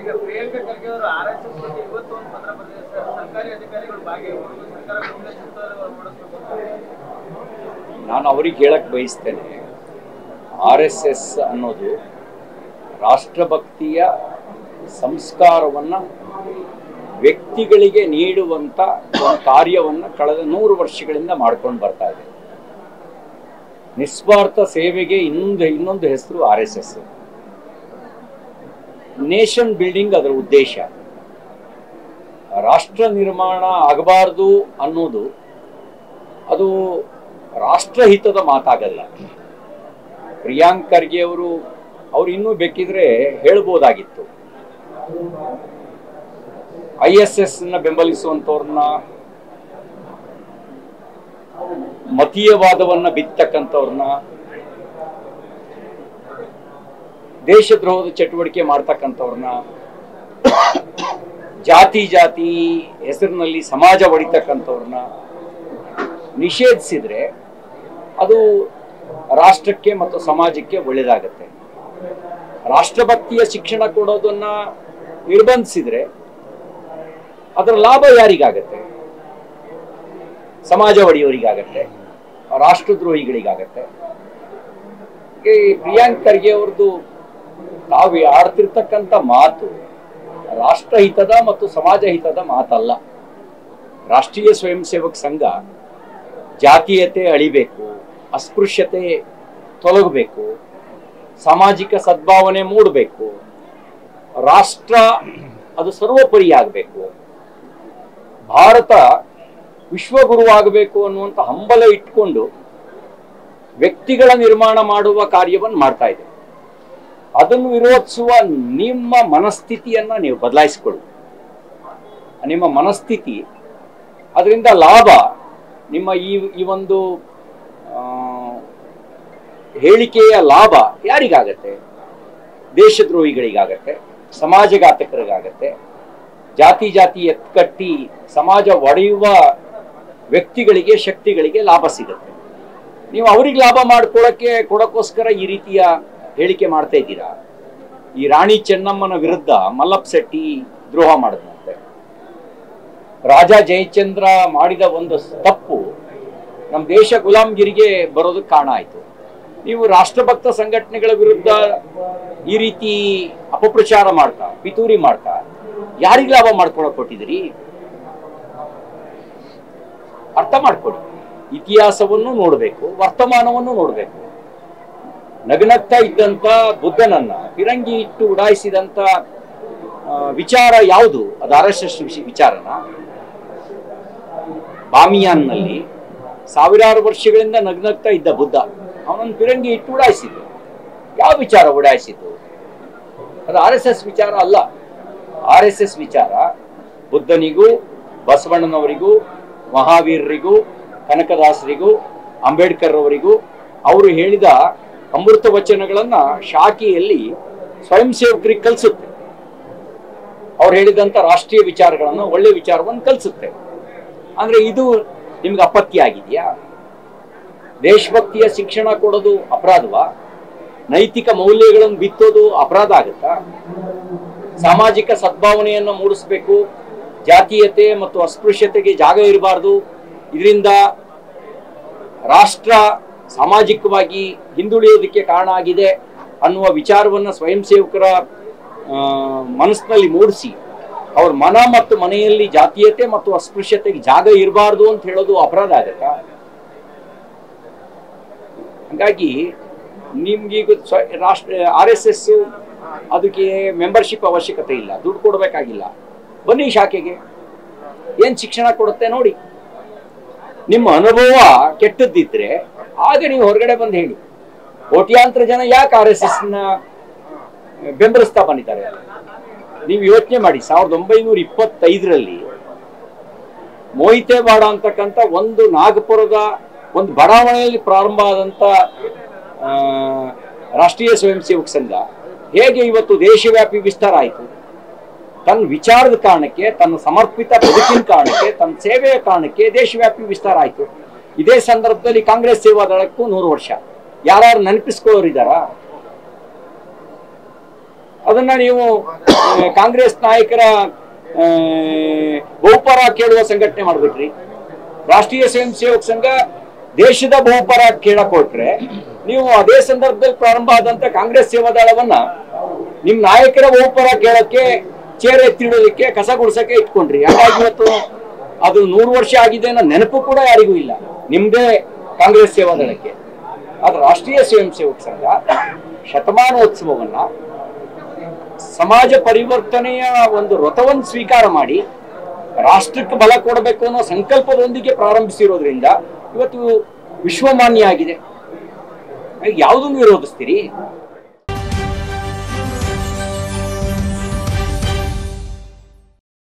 ಈಗ ಪ್ರಿಯಾಂಕಾ ಖರ್ಗೆ ಅವರು ಆರ್ಎಸ್ಎಸ್ ಬಗ್ಗೆ ಇವತ್ತು ಒಂದು ಪತ್ರ ಬರೆದಿದ್ದಾರೆ ಸರ್. ಸರ್ಕಾರಿ ಅಧಿಕಾರಿಗಳು ಭಾಗಿಯಾಗಿ ಸರ್ಕಾರ ನಾನು ಅವ್ರಿಗೆ ಹೇಳಕ್ ಬಯಸ್ತೇನೆ, RSS ಅನ್ನೋದು ರಾಷ್ಟ್ರಭಕ್ತಿಯ ಸಂಸ್ಕಾರವನ್ನು ವ್ಯಕ್ತಿಗಳಿಗೆ ನೀಡುವಂಥ ಒಂದು ಕಾರ್ಯವನ್ನು ಕಳೆದ 100 ವರ್ಷಗಳಿಂದ ಮಾಡ್ಕೊಂಡು ಬರ್ತಾ ಇದೆ. ನಿಸ್ವಾರ್ಥ ಸೇವೆಗೆ ಇನ್ನೊಂದು ಹೆಸರು RSS. ನೇಷನ್ ಬಿಲ್ಡಿಂಗ್ ಅದರ ಉದ್ದೇಶ. ರಾಷ್ಟ್ರ ನಿರ್ಮಾಣ ಆಗಬಾರ್ದು ಅನ್ನೋದು ಅದು ರಾಷ್ಟ್ರಹಿತದ ಮಾತಾಗಲ್ಲ. ಪ್ರಿಯಾಂಕ್ ಖರ್ಗೆ ಅವರು ಇನ್ನೂ ಬೇಕಿದ್ರೆ ಹೇಳ್ಬೋದಾಗಿತ್ತು, ISS ಬೆಂಬಲಿಸುವಂಥವ್ರನ್ನ, ಮತೀಯವಾದವನ್ನ ಬಿತ್ತಕ್ಕಂಥವ್ರನ್ನ, ದೇಶದ್ರೋಹದ ಚಟುವಟಿಕೆ ಮಾಡ್ತಕ್ಕಂಥವ್ರನ್ನ, ಜಾತಿ ಹೆಸರಿನಲ್ಲಿ ಸಮಾಜ ಒಡಿತಕ್ಕಂಥವ್ರನ್ನ ನಿಷೇಧಿಸಿದ್ರೆ ಅದು ರಾಷ್ಟ್ರಕ್ಕೆ ಮತ್ತು ಸಮಾಜಕ್ಕೆ ಒಳ್ಳೆಯದಾಗತ್ತೆ. ರಾಷ್ಟ್ರಭಕ್ತಿಯ ಶಿಕ್ಷಣ ಕೊಡೋದನ್ನ ನಿರ್ಬಂಧಿಸಿದ್ರೆ ಅದರ ಲಾಭ ಯಾರಿಗಾಗತ್ತೆ? ಸಮಾಜ ಒಡೆಯವರಿಗಾಗತ್ತೆ, ರಾಷ್ಟ್ರದ್ರೋಹಿಗಳಿಗಾಗತ್ತೆ. ಈ ಪ್ರಿಯಾಂಕ್ ಖರ್ಗೆ ಅವ್ರದ್ದು ತಾವು ಆಡ್ತಿರ್ತಕ್ಕಂಥ ಮಾತು ರಾಷ್ಟ್ರಹಿತದ ಮತ್ತು ಸಮಾಜ ಹಿತದ ಮಾತಲ್ಲ. ರಾಷ್ಟ್ರೀಯ ಸ್ವಯಂ ಸೇವಕ ಸಂಘ ಜಾತೀಯತೆ ಅಳಿಬೇಕು, ಅಸ್ಪೃಶ್ಯತೆ ತೊಲಗಬೇಕು, ಸಾಮಾಜಿಕ ಸದ್ಭಾವನೆ ಮೂಡಬೇಕು, ರಾಷ್ಟ್ರ ಅದು ಸರ್ವೋಪರಿ ಆಗಬೇಕು, ಭಾರತ ವಿಶ್ವಗುರುವಾಗಬೇಕು ಅನ್ನುವಂಥ ಹಂಬಲ ಇಟ್ಕೊಂಡು ವ್ಯಕ್ತಿಗಳ ನಿರ್ಮಾಣ ಮಾಡುವ ಕಾರ್ಯವನ್ನು ಮಾಡ್ತಾ ಇದೆ. ಅದನ್ನು ವಿರೋಧಿಸುವ ನಿಮ್ಮ ಮನಸ್ಥಿತಿಯನ್ನ ನೀವು ಬದಲಾಯಿಸಿಕೊಳ್ಳಿ. ನಿಮ್ಮ ಮನಸ್ಥಿತಿ, ಅದರಿಂದ ಲಾಭ ನಿಮ್ಮ ಈ ಒಂದು ಹೇಳಿಕೆಯ ಲಾಭ ಯಾರಿಗಾಗತ್ತೆ? ದೇಶದ್ರೋಹಿಗಳಿಗಾಗತ್ತೆ, ಸಮಾಜಘಾತಕರಿಗಾಗತ್ತೆ, ಜಾತಿ ಎತ್ಕಟ್ಟಿ ಸಮಾಜ ಒಡೆಯುವ ವ್ಯಕ್ತಿಗಳಿಗೆ, ಶಕ್ತಿಗಳಿಗೆ ಲಾಭ ಸಿಗುತ್ತೆ. ನೀವು ಅವ್ರಿಗೆ ಲಾಭ ಕೊಡೋಕ್ಕೋಸ್ಕರ ಈ ರೀತಿಯ ಹೇಳಿಕೆ ಮಾಡ್ತಾ ಇದ್ದೀರಾ. ಈ ರಾಣಿ ಚೆನ್ನಮ್ಮನ ವಿರುದ್ಧ ಮಲ್ಲಪ್ಪ ಶೆಟ್ಟಿ ದ್ರೋಹ ಮಾಡಿದಂತೆ, ರಾಜ ಜಯಚಂದ್ರ ಮಾಡಿದ ಒಂದು ತಪ್ಪು ನಮ್ಮ ದೇಶ ಗುಲಾಮ್ಗಿರಿಗೆ ಬರೋದಕ್ಕೆ ಕಾರಣ ಆಯಿತು. ನೀವು ರಾಷ್ಟ್ರಭಕ್ತ ಸಂಘಟನೆಗಳ ವಿರುದ್ಧ ಈ ರೀತಿ ಅಪಪ್ರಚಾರ ಮಾಡ್ತಾ, ಪಿತೂರಿ ಮಾಡ್ತಾ ಯಾರಿಗೆ ಲಾಭ ಮಾಡ್ಕೊಳಕ್ ಕೊಟ್ಟಿದ್ದೀರಿ? ಅರ್ಥ ಮಾಡ್ಕೊಳ್ಳಿ. ಇತಿಹಾಸವನ್ನು ನೋಡಬೇಕು, ವರ್ತಮಾನವನ್ನು ನೋಡಬೇಕು. ನಗನಗ್ತಾ ಇದ್ದಂಥ ಬುದ್ಧನನ್ನ ಫಿರಂಗಿ ಇಟ್ಟು ಉಡಾಯಿಸಿದಂಥ ವಿಚಾರ ಯಾವುದು? ಅದು RSS ವಿಚಾರನ? ಬಾಮಿಯಾನ್ನಲ್ಲಿ ಸಾವಿರಾರು ವರ್ಷಗಳಿಂದ ನಗ್ನಗ್ತಾ ಇದ್ದ ಬುದ್ಧ ಅವನನ್ನು ಫಿರಂಗಿ ಇಟ್ಟು ಉಡಾಯಿಸಿದ್ದು. ಯಾವ ವಿಚಾರ ಉಡಾಯಿಸಿದ್ದು? ಅದು RSS ವಿಚಾರ ಅಲ್ಲ. RSS ವಿಚಾರ ಬುದ್ಧನಿಗೂ, ಬಸವಣ್ಣನವರಿಗೂ, ಮಹಾವೀರರಿಗೂ, ಕನಕದಾಸರಿಗೂ, ಅಂಬೇಡ್ಕರ್ ಅವರಿಗೂ ಅವರು ಹೇಳಿದ ಅಮೃತ ವಚನಗಳನ್ನ ಶಾಖೆಯಲ್ಲಿ ಸ್ವಯಂ ಸೇವಕರಿಗೆ ಕಲಿಸುತ್ತೆ. ಅವ್ರು ಹೇಳಿದಂಥ ರಾಷ್ಟ್ರೀಯ ವಿಚಾರಗಳನ್ನು, ಒಳ್ಳೆ ವಿಚಾರವನ್ನು ಕಲಿಸುತ್ತೆ. ಅಂದ್ರೆ ಇದು ನಿಮ್ಗೆ ಅಪತ್ಯ ಆಗಿದೆಯಾ? ದೇಶಭಕ್ತಿಯ ಶಿಕ್ಷಣ ಕೊಡೋದು ಅಪರಾಧವಾ? ನೈತಿಕ ಮೌಲ್ಯಗಳನ್ನು ಬಿತ್ತೋದು ಅಪರಾಧ ಆಗುತ್ತಾ? ಸಾಮಾಜಿಕ ಸದ್ಭಾವನೆಯನ್ನು ಮೂಡಿಸಬೇಕು, ಜಾತೀಯತೆ ಮತ್ತು ಅಸ್ಪೃಶ್ಯತೆಗೆ ಜಾಗ ಇರಬಾರ್ದು, ಇದರಿಂದ ರಾಷ್ಟ್ರ ಸಾಮಾಜಿಕವಾಗಿ ಹಿಂದುಳಿಯೋದಕ್ಕೆ ಕಾರಣ ಆಗಿದೆ ಅನ್ನುವ ವಿಚಾರವನ್ನು ಸ್ವಯಂ ಸೇವಕರ ಮನಸ್ಸಿನಲ್ಲಿ ಮೂಡಿಸಿ ಅವ್ರ ಮನ ಮತ್ತು ಮನೆಯಲ್ಲಿ ಜಾತೀಯತೆ ಮತ್ತು ಅಸ್ಪೃಶ್ಯತೆಗೆ ಜಾಗ ಇರಬಾರ್ದು ಅಂತ ಹೇಳೋದು ಅಪರಾಧ ಆಗತ್ತಾ? ಹಾಗಾಗಿ ನಿಮ್ಗೀಗ RSS ಅದಕ್ಕೆ ಮೆಂಬರ್ಶಿಪ್ ಅವಶ್ಯಕತೆ ಇಲ್ಲ, ದುಡ್ಡು ಕೊಡಬೇಕಾಗಿಲ್ಲ. ಬನ್ನಿ ಶಾಖೆಗೆ, ಏನ್ ಶಿಕ್ಷಣ ಕೊಡುತ್ತೆ ನೋಡಿ. ನಿಮ್ಮ ಅನುಭವ ಕೆಟ್ಟದ್ದಿದ್ರೆ ಆಗ ನೀವು ಹೊರಗಡೆ ಬಂದು ಹೇಳಿ. ಕೋಟ್ಯಾಂತರ ಜನ ಯಾಕೆ RSSನ ಬೆಂಬಲಿಸ್ತಾ ಬಂದಿದ್ದಾರೆ? ನೀವು ಯೋಚನೆ ಮಾಡಿ, 1925ರಲ್ಲಿ ಮೋಹಿತೇವಾಡ ಅಂತಕ್ಕಂಥ ಒಂದು ನಾಗಪುರದ ಒಂದು ಬಡಾವಣೆಯಲ್ಲಿ ಪ್ರಾರಂಭ ಆದಂಥ ರಾಷ್ಟ್ರೀಯ ಸ್ವಯಂ ಸೇವಕ ಸಂಘ ಹೇಗೆ ಇವತ್ತು ದೇಶವ್ಯಾಪಿ ವಿಸ್ತಾರ ಆಯಿತು? ತನ್ನ ವಿಚಾರದ ಕಾರಣಕ್ಕೆ, ತನ್ನ ಸಮರ್ಪಿತ ಬದುಕಿನ ಕಾರಣಕ್ಕೆ, ತನ್ನ ಸೇವೆಯ ಕಾರಣಕ್ಕೆ ದೇಶವ್ಯಾಪಿ ವಿಸ್ತಾರ ಆಯಿತು. ಇದೇ ಸಂದರ್ಭದಲ್ಲಿ ಕಾಂಗ್ರೆಸ್ ಸೇವಾದಳಕ್ಕೂ 100 ವರ್ಷ. ಯಾರು ನೆನಪಿಸ್ಕೊಳ್ಳೋರಿದ್ದಾರಾ? ಅದನ್ನ ನೀವು ಕಾಂಗ್ರೆಸ್ ನಾಯಕರ ಬಹುಪರ ಕೇಳುವ ಸಂಘಟನೆ ಮಾಡ್ಬಿಟ್ರಿ. ರಾಷ್ಟ್ರೀಯ ಸ್ವಯಂ ಸೇವಕ ಸಂಘ ದೇಶದ ಬಹುಪರ ಕೇಳಕ್ ಹೊರಟ್ರೆ, ನೀವು ಅದೇ ಸಂದರ್ಭದಲ್ಲಿ ಪ್ರಾರಂಭ ಆದಂತ ಕಾಂಗ್ರೆಸ್ ಸೇವಾದಳವನ್ನ ನಿಮ್ ನಾಯಕರ ಬಹುಪರ ಕೇಳಕ್ಕೆ, ಚೇರ್ ಎತ್ತಿಡೋದಕ್ಕೆ, ಕಸ ಗುಡ್ಸಕ್ಕೆ ಇಟ್ಕೊಂಡ್ರಿ. ಹಾಗಾಗಿ ಇವತ್ತು ಅದು 100 ವರ್ಷ ಆಗಿದೆ ಅನ್ನೋ ನೆನಪು ಕೂಡ ಯಾರಿಗೂ ಇಲ್ಲ ನಿಮ್ದೇ ಕಾಂಗ್ರೆಸ್ ಸೇವಾದಳಕ್ಕೆ. ಅದು ರಾಷ್ಟ್ರೀಯ ಸ್ವಯಂ ಸೇವಕ ಸಂಘ ಶತಮಾನೋತ್ಸವವನ್ನ ಸಮಾಜ ಪರಿವರ್ತನೆಯ ಒಂದು ವ್ರತವನ್ನು ಸ್ವೀಕಾರ ಮಾಡಿ ರಾಷ್ಟ್ರಕ್ಕೆ ಬಲ ಕೊಡಬೇಕು ಅನ್ನೋ ಸಂಕಲ್ಪದೊಂದಿಗೆ ಪ್ರಾರಂಭಿಸಿರೋದ್ರಿಂದ ಇವತ್ತು ವಿಶ್ವಮಾನ್ಯ ಆಗಿದೆ. ಯಾವುದನ್ನು ವಿರೋಧಿಸ್ತೀರಿ?